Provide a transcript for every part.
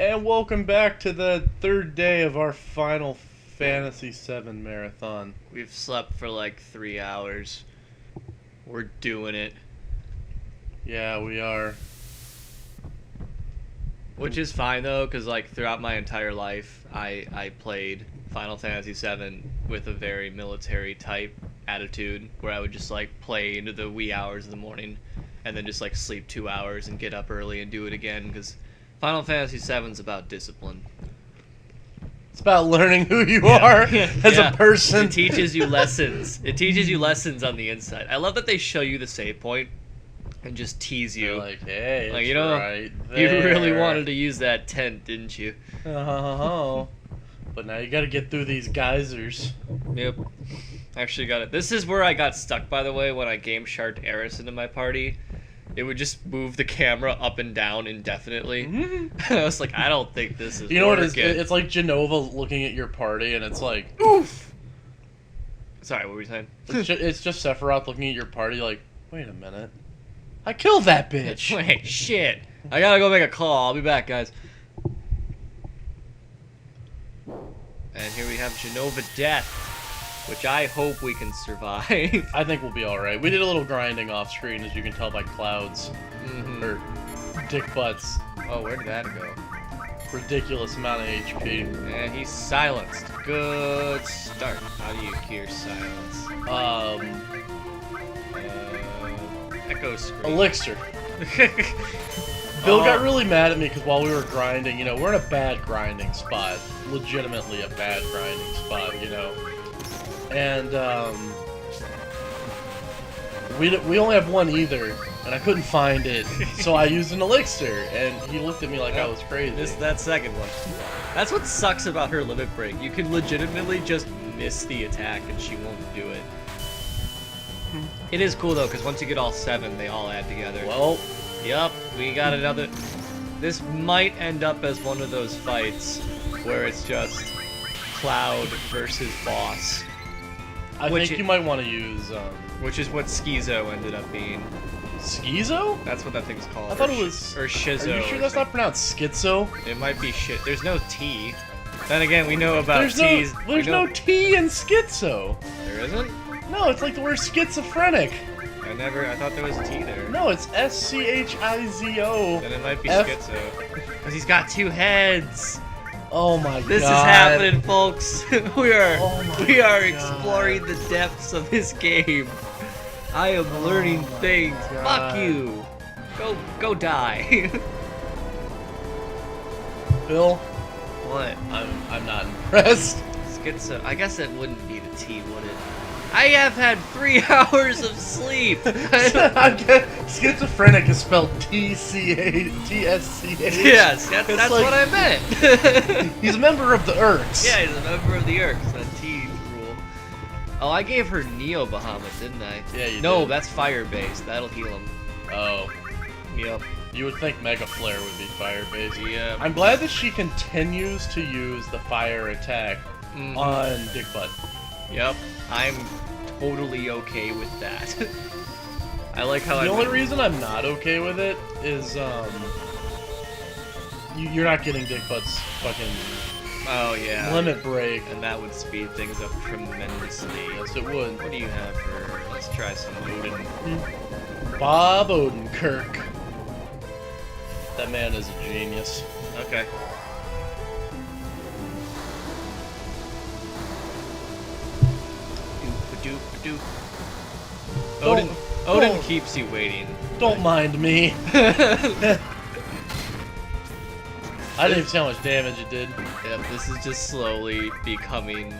And welcome back to the third day of our Final Fantasy VII marathon. We've slept for like 3 hours. We're doing it. Yeah, we are. Which is fine though, because like throughout my entire life, I played Final Fantasy VII with a very military type attitude, where I would just like play into the wee hours of the morning, and then just like sleep 2 hours and get up early and do it again, because Final Fantasy VII's about discipline. It's about learning who you are as a person. It teaches you lessons. It teaches you lessons on the inside. I love that they show you the save point and just tease you. They're like, hey, Like, it's you know, right you there. really wanted to use that tent, didn't you? Oh. But now you gotta get through these geysers. Yep. Actually got it. This is where I got stuck, by the way, when I game sharked Eris into my party. It would just move the camera up and down indefinitely. Mm-hmm. I was like, I don't think this is You know what working. it is? It's like Genova looking at your party and it's like, oof! Sorry, what were you saying? It's just Sephiroth looking at your party like, wait a minute. I killed that bitch! Wait, shit. I gotta go make a call. I'll be back, guys. And here we have Genova Death, which I hope we can survive. I think we'll be alright. We did a little grinding off screen, as you can tell by Cloud's or Dick Butt's Oh, where did that go? ridiculous amount of HP. And he's silenced. Good start. How do you cure silence? Echo screen. Elixir. Bill got really mad at me because while we were grinding, you know, we're in a bad grinding spot. Legitimately a bad grinding spot, you know. And, we only have one either, and I couldn't find it, so I used an elixir, and he looked at me like I was crazy. That second one. That's what sucks about her limit break. You can legitimately just miss the attack and she won't do it. It is cool though, because once you get all 7, they all add together. Well, Yup, we got another. This might end up as one of those fights where it's just Cloud versus boss. I think you might want to use, Which is what Schizo ended up being. Schizo? That's what that thing's called. I thought it was... Or Shizo. Are you sure that's not pronounced schizo? It might be shit. There's no T. Then again, we know about There's T's. there's no T in schizo. There isn't? No, it's like the word schizophrenic. I thought there was a T there. No, it's S-C-H-I-Z-O. Then it might be F- Schizo. Because he's got 2 heads. Oh my god. This is happening, folks. we are God. exploring the depths of this game. I am learning things. God. Fuck you. Go die. Bill, What? I'm not impressed. Schizo. I guess it wouldn't be the T, would it? I have had 3 hours of sleep. Schizophrenic is spelled T-S-C-H. Yes, that's like- what I meant. He's a member of the Urks. Yeah, he's a member of the Urks, that T rule. Oh, I gave her Neo Bahamut, didn't I? Yeah, you No, did. that's fire-based. That'll heal him. Oh, Yep. you would think Mega Flare would be fire-based. Yeah. I'm glad that she continues to use the fire attack on Dick Butt. Yep. I'm totally okay with that. I like how The only reason I'm not okay with it is, you're not getting Dick Butt's fucking Oh, yeah. limit break. And that would speed things up tremendously. Yes, it would. What do you have for... Let's try some Odin. Bob Odenkirk. That man is a genius. Okay. Doop-a-doop-a-doop. Odin don't- keeps you waiting. Don't mind me. I didn't even see how much damage it did. Yep, this is just slowly becoming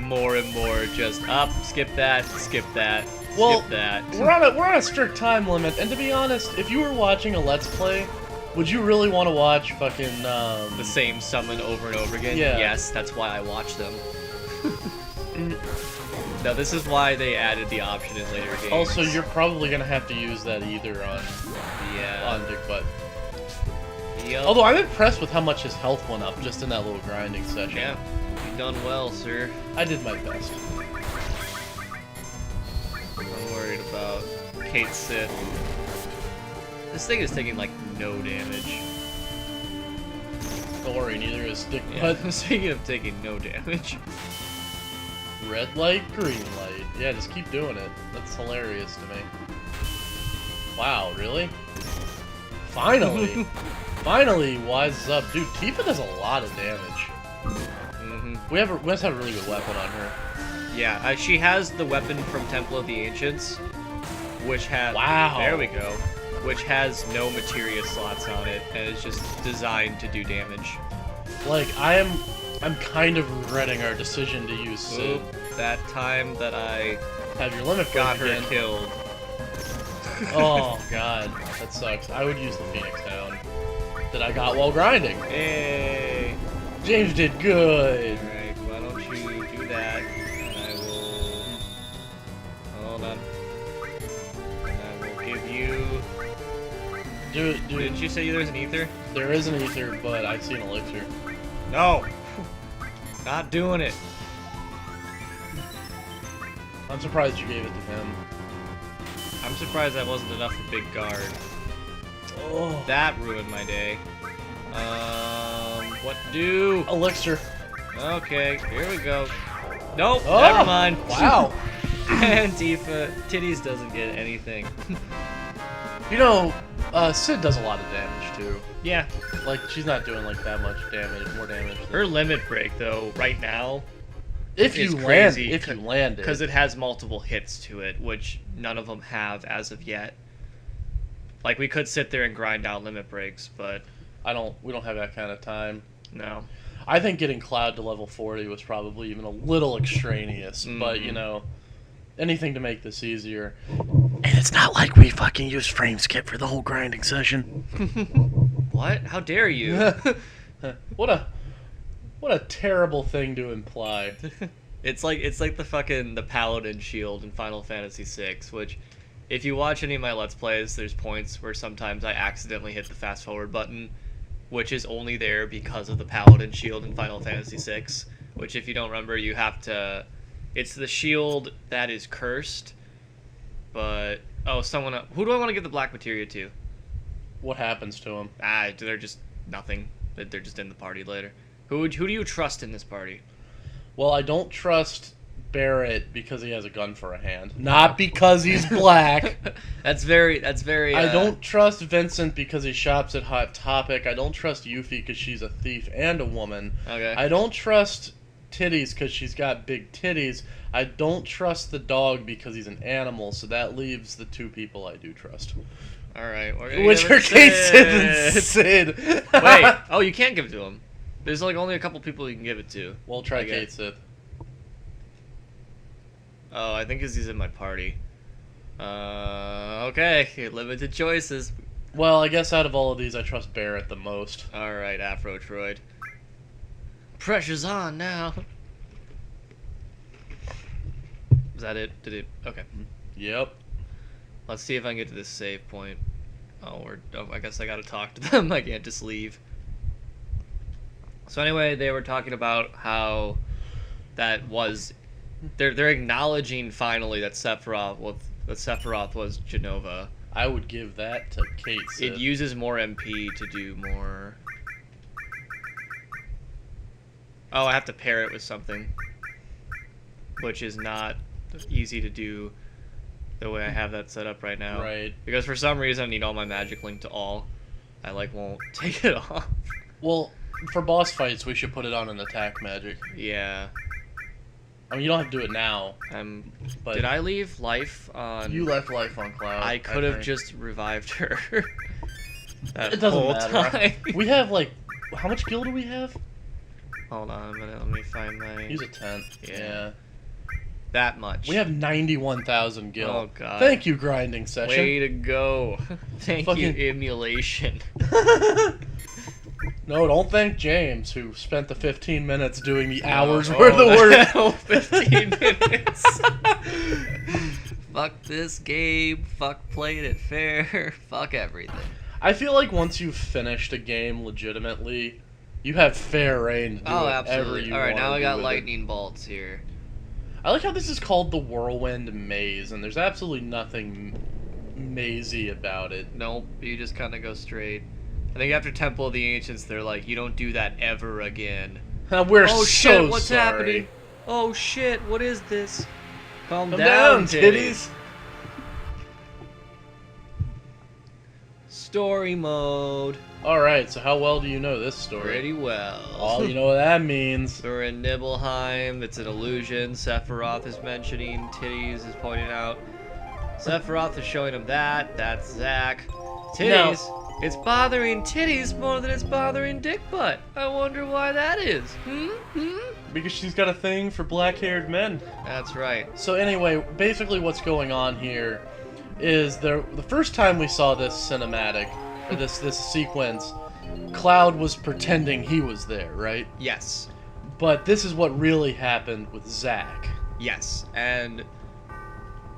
more and more just up, skip that, skip that, Well, skip that. We're on a strict time limit, and to be honest, if you were watching a Let's Play, would you really want to watch fucking The same summon over and over again? Yeah. Yes, that's why I watch them. No, this is why they added the option in later games. Also, you're probably gonna have to use that either on Yeah. Dick Butt. Yep. Although I'm impressed with how much his health went up just in that little grinding session. Yeah. You've done well, sir. I did my best. I'm worried about Kate Sith. This thing is taking like no damage. story, neither is Stick. Yeah. But Speaking of taking no damage. red light, green light. Yeah, just keep doing it. That's hilarious to me. Wow, really? Finally! Finally wises up. Dude, Tifa does a lot of damage. We must have a really good weapon on her. Yeah, she has the weapon from Temple of the Ancients, which has... Wow. There we go. Which has no materia slots on it, and is just designed to do damage. Like, I'm kind of regretting our decision to use Sid. Oop, that time that I Have your limit got break her again. killed. Oh, God. That sucks. I would use the Phoenix Down that I got while grinding. Hey! James did good. Alright, why don't you do that, and I will... Hold on. And I will give you... Dude, Didn't you say there's an ether? there is an ether, but I see an elixir. No! Not doing it. I'm surprised you gave it to him. I'm surprised that wasn't enough for Big Guard. Oh. That ruined my day. What to do? Elixir. Okay, here we go. Nope, Oh, never mind. Wow. And Tifa, Titties doesn't get anything. You know, Sid does a lot of damage, too. Yeah, Like, she's not doing, like, that much damage, more damage. her limit break, though, right now, If is you land, crazy, if you land it. because it has multiple hits to it, which none of them have as of yet. Like, we could sit there and grind out limit breaks, but we don't have that kind of time. no. I think getting Cloud to level 40 was probably even a little extraneous, but, you know, anything to make this easier. And it's not like we fucking used frame skip for the whole grinding session. What? How dare you? What a terrible thing to imply. It's like the Paladin shield in Final Fantasy VI, which, if you watch any of my Let's Plays, there's points where sometimes I accidentally hit the fast forward button, which is only there because of the Paladin shield in Final Fantasy VI, which, if you don't remember, you have to... It's the shield that is cursed, but... Oh, who do I want to give the black materia to? What happens to him? They're just nothing. They're just in the party later. Who do you trust in this party? Well, I don't trust Barrett because he has a gun for a hand. Not because he's black. That's very. I don't trust Vincent because he shops at Hot Topic. I don't trust Yuffie because she's a thief and a woman. Okay. I don't trust Titties because she's got big titties. I don't trust the dog because he's an animal, so that leaves the two people I do trust. All right. Which are Kate, Sid, and Sid. Wait. Oh, you can't give it to him. There's like only a couple people you can give it to. We'll try Okay. Kate, Sid. Oh, I think he's in my party. Okay. Limited choices. Well, I guess out of all of these, I trust Barrett the most. All right, Afro Troid. Pressure's on now. Is that it? Did it? Okay. Yep. Let's see if I can get to this save point. Oh, I guess I gotta talk to them. I can't just leave. So anyway, they were talking about how that was... They're acknowledging finally that Sephiroth was Jenova. I would give that to Kate, Sid. It uses more MP to do more... Oh, I have to pair it with something. Which is not easy to do the way I have that set up right now. Right. Because for some reason I need all my magic linked to all. I won't take it off. Well, for boss fights, we should put it on an attack magic. Yeah. I mean, you don't have to do it now. But Did I leave life on... You left life on Cloud. I could have think. just revived her. That It doesn't whole matter. time. We have, like... How much gil do we have? Hold on a minute, let me find my... Use a 10. Yeah. That much. We have 91,000 gil. Oh, God. Thank you, grinding session. Way to go. Thank Fucking- you, emulation. No, don't thank James, who spent the 15 minutes doing the hours Oh, worth of work. no, 15 minutes. Fuck this game. Fuck playing it fair. Fuck everything. I feel like once you've finished a game legitimately, you have fair reign to do Oh, whatever absolutely. you Alright, want now to I do got with it. lightning bolts here. I like how this is called the Whirlwind Maze, and there's absolutely nothing mazy about it. Nope, you just kind of go straight. I think after Temple of the Ancients, they're like, you don't do that ever again. We're Oh so shit, what's sorry. happening? Oh shit, what is this? Calm Come down, down, titties. Story mode. Alright, so how well do you know this story? Pretty well. Oh, you know what that means. We're in Nibelheim. It's an illusion. Sephiroth is mentioning. Titties is pointing out. Sephiroth is showing him that. That's Zack. Titties. It's bothering Titties more than it's bothering Dick Butt. I wonder why that is. Because she's got a thing for black-haired men. That's right. So anyway, basically what's going on here is the first time we saw this cinematic, or this sequence, Cloud was pretending he was there, right? Yes. But this is what really happened with Zack. Yes. And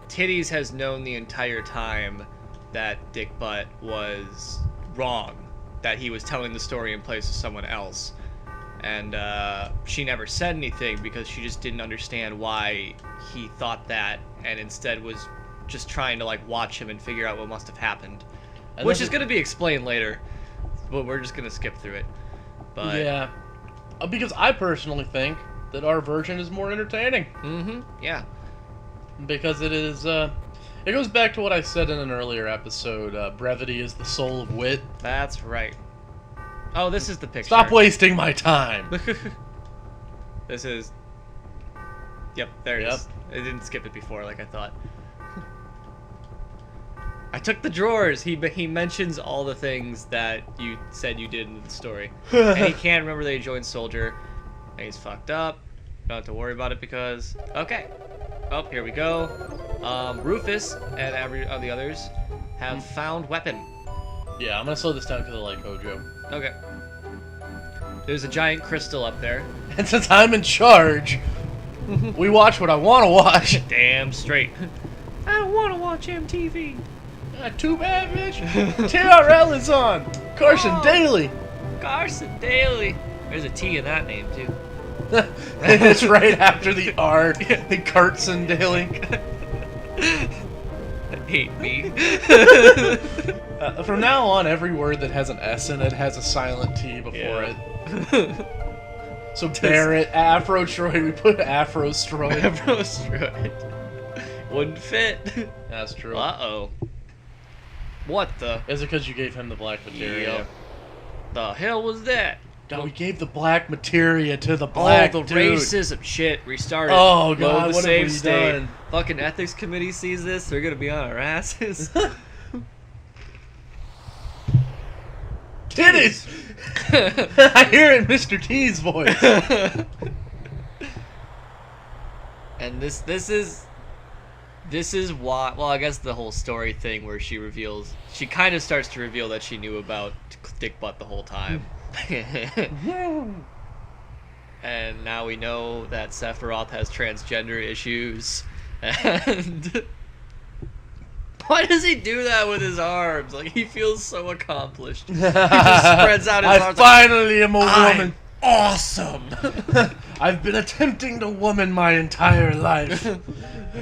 Titties has known the entire time that Dick Butt was wrong, that he was telling the story in place of someone else. And she never said anything because she just didn't understand why he thought that, and instead was just trying to like watch him and figure out what must have happened, which is going to be explained later, but we're just going to skip through it. But yeah, because I personally think that our version is more entertaining. Yeah. Because it is, it goes back to what I said in an earlier episode, brevity is the soul of wit. That's right. Oh, this is the picture. Stop wasting my time! This is... Yep, there it is. I didn't skip it before like I thought. I took the drawers. He mentions all the things that you said you did in the story. And he can't remember that he joined Soldier. And he's fucked up. Don't have to worry about it because... Okay. Oh, here we go. Rufus and every of the others have found weapon. Yeah, I'm gonna slow this down because I like Hojo. Okay. There's a giant crystal up there. And since I'm in charge, we watch what I want to watch. Damn straight. I don't want to watch MTV. Too bad, bitch. TRL is on. Carson Daly. Carson Daly. There's a T in that name, too. It's right after the R. The Carson Daly. Hate me. From now on, every word that has an S in it has a silent T before it. So Barrett, Afro-Stroid, we put Afro-Stroid. Afro-Stroid. Wouldn't fit. That's true. Uh-oh. What the? Is it because you gave him the black materia? Yep. The hell was that? No, we gave the black materia to the black the dude. racism shit. Restarted. Oh, Load God, the what save have we state. done? Fucking ethics committee sees this. They're gonna be on our asses. Titties! I hear it in Mr. T's voice. And this is why. Well, I guess the whole story thing where she kind of starts to reveal that she knew about Dick Butt the whole time. And now we know that Sephiroth has transgender issues. And why does he do that with his arms? Like, he feels so accomplished. He just spreads out his arms. I finally am a woman. Awesome. I've been attempting to woman my entire life.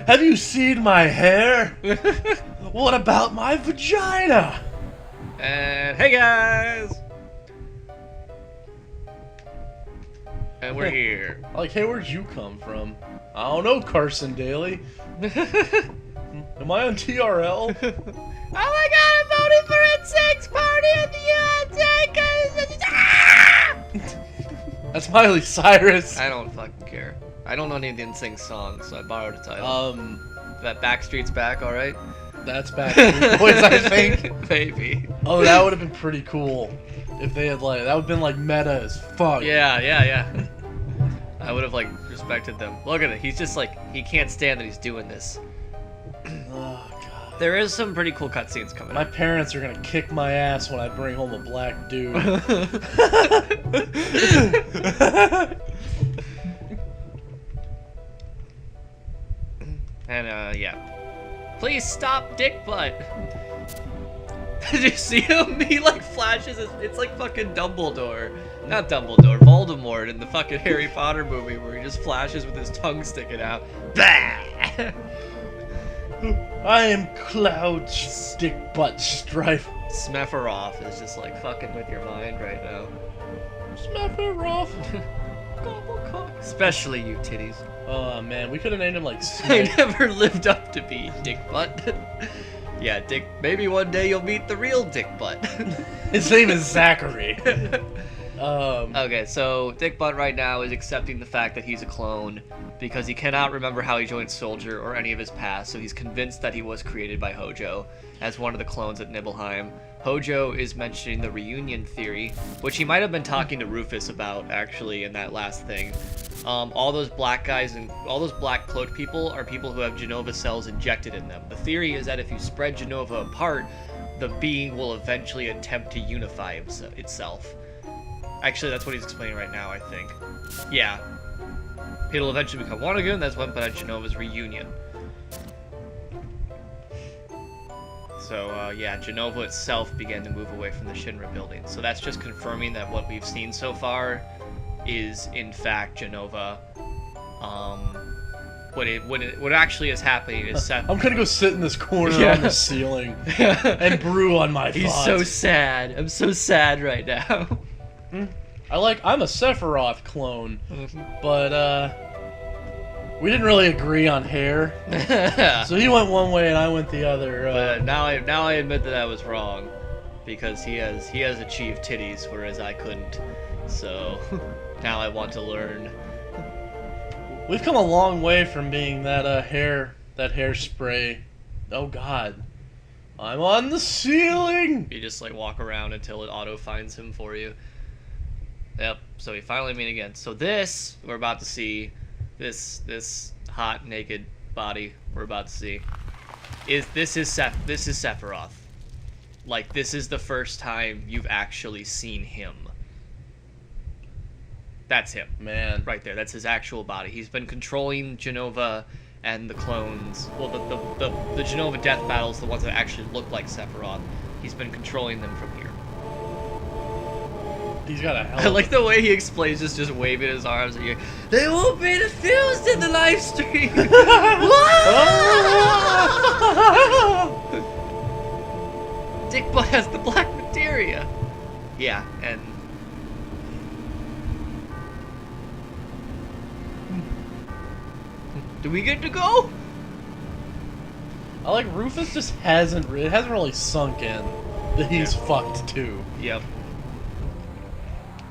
Have you seen my hair? What about my vagina? And hey guys. And we're here. Like, hey, where'd you come from? I don't know, Carson Daly. Am I on TRL? Oh my god, I'm voting for N6 party at the USA. That's Miley Cyrus. I don't fucking care. I don't know any of the NSYNC songs, so I borrowed a title. That Backstreet's Back, alright? That's Backstreet Boys, I think. Maybe. Oh, that would have been pretty cool if they had that would have been meta as fuck. Yeah. I would have respected them. Look at it. He's just he can't stand that he's doing this. Oh god. There is some pretty cool cutscenes coming My up. parents are gonna kick my ass when I bring home a black dude. And yeah. Please stop Dick Butt. Did you see him? He flashes it's like fucking Dumbledore. Not Dumbledore, Voldemort in the fucking Harry Potter movie where he just flashes with his tongue sticking out. Bah! I am Cloud Stick Butt Strife. Smeferoff is just like fucking with your mind right now. Smeferoff. Especially you titties. Oh man, we could have named him like I Snake. never lived up to be Dick Butt. Yeah, Dick. Maybe one day you'll meet the real Dick Butt. His name is Zachary. Okay, so Dick Butt right now is accepting the fact that he's a clone because he cannot remember how he joined Soldier or any of his past, so he's convinced that he was created by Hojo as one of the clones at Nibelheim. Hojo is mentioning the reunion theory, which he might have been talking to Rufus about, actually, in that last thing. All those black guys and all those black cloaked people are people who have Genova cells injected in them. The theory is that if you spread Genova apart, the being will eventually attempt to unify itself. Actually, that's what he's explaining right now, I think. Yeah. It'll eventually become one again, that's when at Genova's reunion. So, yeah, Genova itself began to move away from the Shinra building. So that's just confirming that what we've seen so far is, in fact, Genova. What actually is happening is Seth... I'm gonna go sit in this corner Yeah. on the ceiling and brew on my He's thoughts. so sad. I'm so sad right now. I'm a Sephiroth clone, but we didn't really agree on hair. So he went one way and I went the other. But now I admit that I was wrong, because he has achieved titties, whereas I couldn't. So now I want to learn. We've come a long way from being that hairspray. Oh God, I'm on the ceiling. You just like walk around until it auto finds him for you. Yep. So we finally meet again. So this we're about to see, this hot naked body we're about to see, is Sephiroth. Like, this is the first time you've actually seen him. That's him. Man. Right there. That's his actual body. He's been controlling Genova and the clones. Well, the Genova death battles, the ones that actually look like Sephiroth. He's been controlling them from here. He's got a hell. I like the way he explains this, just waving his arms at you. They won't be diffused in the live stream. Dick Butt has the black materia. Yeah, and do we get to go? I like Rufus just hasn't really sunk in that he's fucked too. Yep.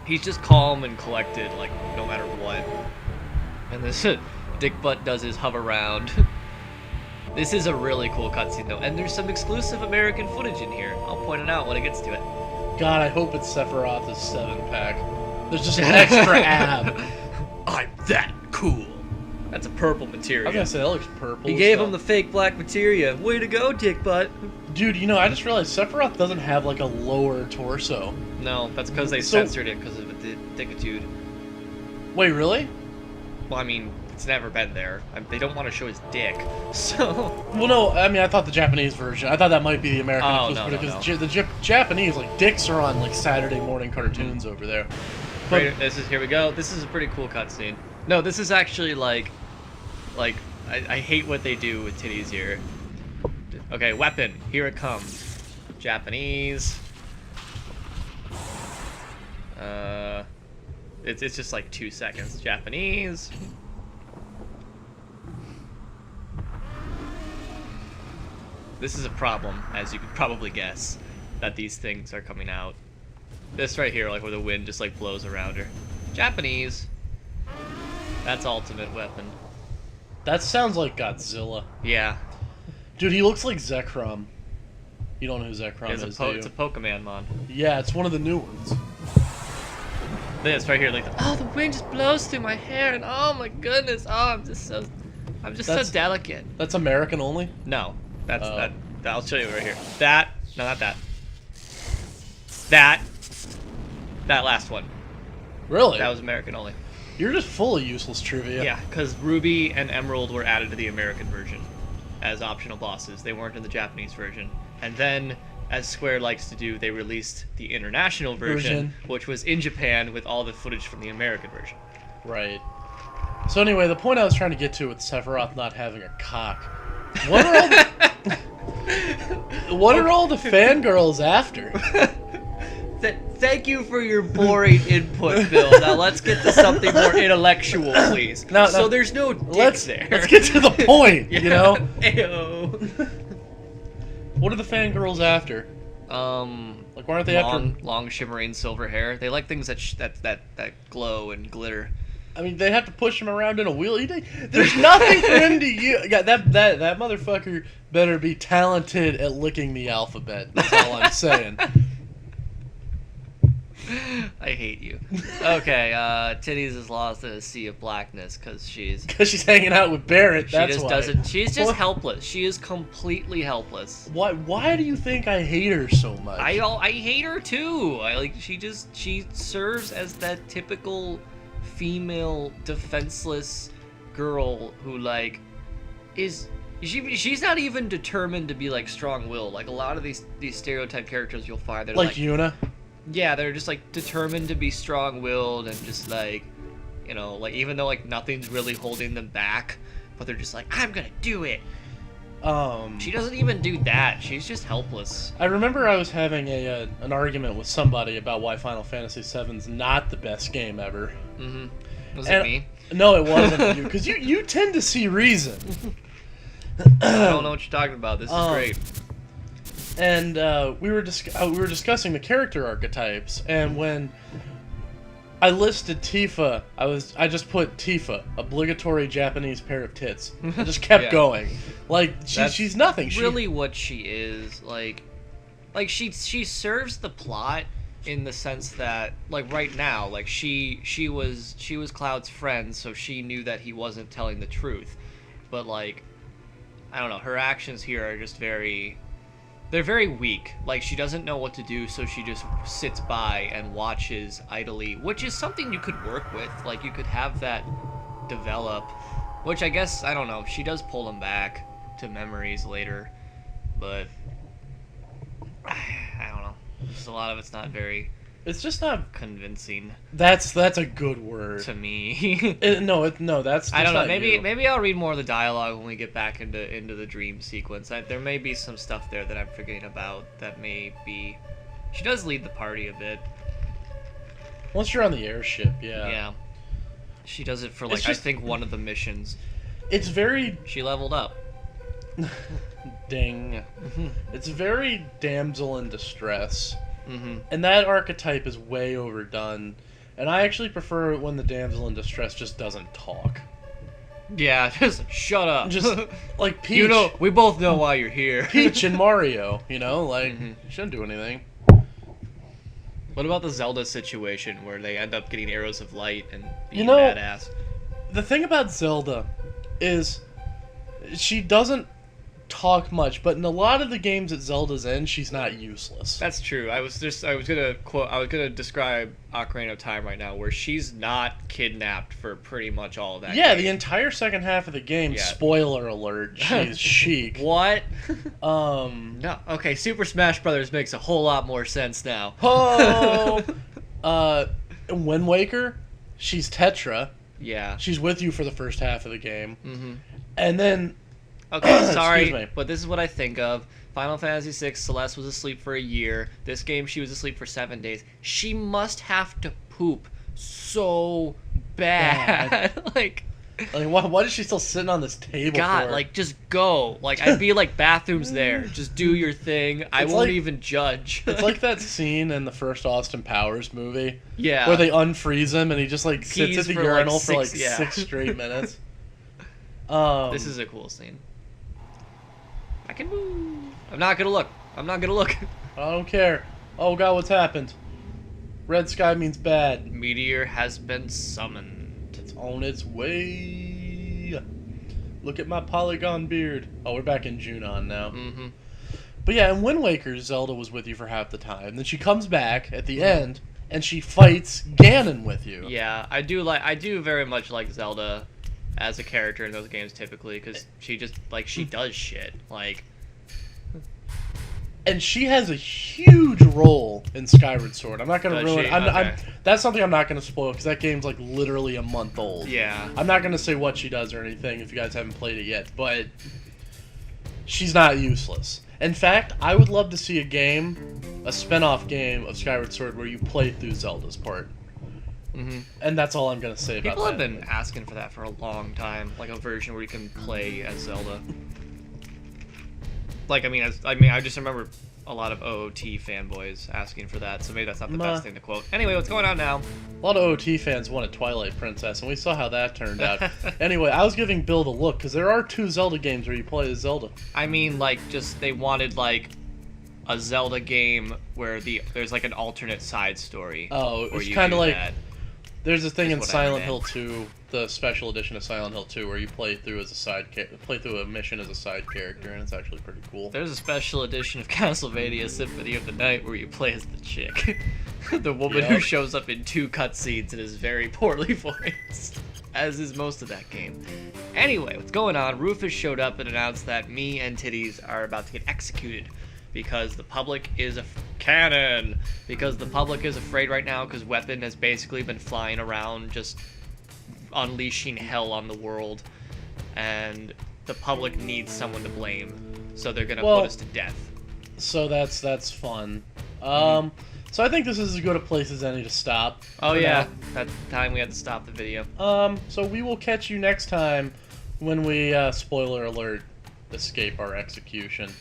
He's just calm and collected, like, no matter what. And this Dick Butt does his hover round. This is a really cool cutscene, though, and there's some exclusive American footage in here. I'll point it out when it gets to it. God, I hope it's Sephiroth's 7-pack. There's just an extra ab. I'm that cool. That's a purple materia. I was gonna say, that looks purple. He as gave fuck. him the fake black materia. Way to go, Dick Butt. Dude, you know, I just realized Sephiroth doesn't have, like, a lower torso. No, that's because they So- censored it because of the dickitude. Wait, really? Well, I mean, it's never been there. They don't want to show his dick, so... Well, no, I mean, I thought the Japanese version. I thought that might be the American Oh, equivalent, no, because the Japanese, like, dicks are on, like, Saturday morning cartoons over there. But Right, here we go. This is a pretty cool cutscene. No, this is actually like, I hate what they do with titties here. Okay, weapon, here it comes. Japanese. It's just like 2 seconds. Japanese. This is a problem, as you could probably guess, that these things are coming out. This right here, like where the wind just like blows around her. Japanese. That's ultimate weapon. that sounds like Godzilla. Yeah. Dude, he looks like Zekrom. You don't know who Zekrom is, do you? It's a Pokemon mon. Yeah, it's one of the new ones. This right here, like, oh, the wind just blows through my hair, and oh my goodness, oh, I'm just so delicate. That's American only? No, that's Oh. that. I'll show you right here. That, no, not that. That last one. Really? That was American only. You're just full of useless trivia. Yeah, because Ruby and Emerald were added to the American version as optional bosses. They weren't in the Japanese version. And then, as Square likes to do, they released the international version, which was in Japan with all the footage from the American version. Right. So anyway, the point I was trying to get to with Sephiroth not having a cock. What are all the... What are all the fangirls after? Thank you for your boring input, Bill. Now let's get to something more intellectual, please. No, so there's no dicks there. Let's get to the point, you know? Ayo. What are the fangirls after? Like, why aren't they after... long shimmering silver hair? They like things that glow and glitter. I mean, they have to push him around in a wheel. There's nothing for him to use. Yeah, that motherfucker better be talented at licking the alphabet. That's all I'm saying. I hate you. Okay, Titties is lost in a sea of blackness because she's hanging out with Barrett. That's just why. doesn't. She's just helpless. She is completely helpless. Why do you think I hate her so much? I hate her too. She serves as that typical female defenseless girl who like she's not even determined to be like strong-willed. Like a lot of these stereotype characters you'll find, they're like Yuna. Yeah, they're just like determined to be strong-willed and just like, you know, like even though like nothing's really holding them back, but they're just like, I'm gonna do it. She doesn't even do that. She's just helpless. I remember I was having an argument with somebody about why Final Fantasy VII's not the best game ever. Mm-hmm. Was it me? No, it wasn't you, because you tend to see reason. I don't know what you're talking about. This is great. And we were discussing the character archetypes, and when I listed Tifa, I just put Tifa, obligatory Japanese pair of tits. I just kept going. Like she's nothing. Really, what she is like she serves the plot in the sense that like right now, like she was Cloud's friend, so she knew that he wasn't telling the truth, but like I don't know, her actions here are just they're very weak. Like, she doesn't know what to do, so she just sits by and watches idly, which is something you could work with. Like, you could have that develop, which I guess, I don't know, she does pull them back to memories later, but I don't know. Just a lot of it's not very... It's just not convincing. That's a good word to me. No, that's. Just I don't know. not Maybe I'll read more of the dialogue when we get back into the dream sequence. There may be some stuff there that I'm forgetting about. That may be. She does lead the party a bit. Once you're on the airship, yeah. Yeah. She does it for like I think one of the missions. It's very. She leveled up. Ding. It's very damsel in distress. Mm-hmm. And that archetype is way overdone. And I actually prefer it when the damsel in distress just doesn't talk. Yeah, just shut up. Just like Peach. You know, we both know why you're here. Peach and Mario, you know, like she shouldn't do anything. What about the Zelda situation where they end up getting arrows of light and being you know, badass? The thing about Zelda is she doesn't talk much, but in a lot of the games that Zelda's in, she's not useless. That's true. I was gonna describe Ocarina of Time right now, where she's not kidnapped for pretty much all of that. Yeah, game. the entire second half of the game. Yeah. Spoiler alert: she's Sheik. What? No. Okay, Super Smash Brothers makes a whole lot more sense now. Oh. Wind Waker, she's Tetra. Yeah. She's with you for the first half of the game, Mm-hmm. and then. Okay, sorry, Excuse me. but this is what I think of. Final Fantasy VI, Celeste was asleep for a year. This game, she was asleep for 7 days. She must have to poop so bad. like, why is she still sitting on this table? God, for? like, just go. Like, I'd be like, bathrooms there. Just do your thing. I won't even judge. It's like that scene in the first Austin Powers movie. Yeah. Where they unfreeze him and he just like sits Pees at the for, urinal like, for like 6 yeah. 6 straight minutes. This is a cool scene. I can move. I'm not gonna look. I don't care. Oh god, what's happened? Red sky means bad. Meteor has been summoned. It's on its way. Look at my polygon beard. Oh, we're back in Junon now. Mm-hmm. But yeah, in Wind Waker, Zelda was with you for half the time. Then she comes back at the end, and she fights Ganon with you. Yeah, I do very much like Zelda as a character in those games typically, because she just, like, she does shit. Like... And she has a huge role in Skyward Sword. I'm not going to ruin it. Okay. That's something I'm not going to spoil, because that game's, like, literally a month old. Yeah. I'm not going to say what she does or anything if you guys haven't played it yet, but she's not useless. In fact, I would love to see a spin-off game of Skyward Sword where you play through Zelda's part. Hmm. And that's all I'm gonna say about People that. have been asking for that for a long time, like a version where you can play as Zelda. Like, I just remember a lot of OOT fanboys asking for that, so maybe that's not the best thing to quote. Anyway, what's going on now? A lot of OT fans wanted Twilight Princess, and we saw how that turned out. Anyway, I was giving Bill the look, because there are 2 Zelda games where you play as Zelda. I mean, like, just they wanted like a Zelda game where there's like an alternate side story. Oh, it where was you kind of do like... that. There's a thing Is in what I Silent understand. Hill 2, the special edition of Silent Hill 2, where you play through a mission as a side character, and it's actually pretty cool. There's a special edition of Castlevania Symphony of the Night where you play as the chick. The woman who Yep. shows up in 2 cutscenes and is very poorly voiced, as is most of that game. Anyway, what's going on? Rufus showed up and announced that me and Titties are about to get executed because the public is canon. Because the public is afraid right now because Weapon has basically been flying around just unleashing hell on the world, and the public needs someone to blame, so they're gonna Well, put us to death. So that's fun. So I think this is as good a place as any to stop. Oh for yeah, that's the time we had to stop the video. So we will catch you next time when we, spoiler alert, escape our execution.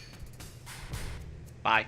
Bye.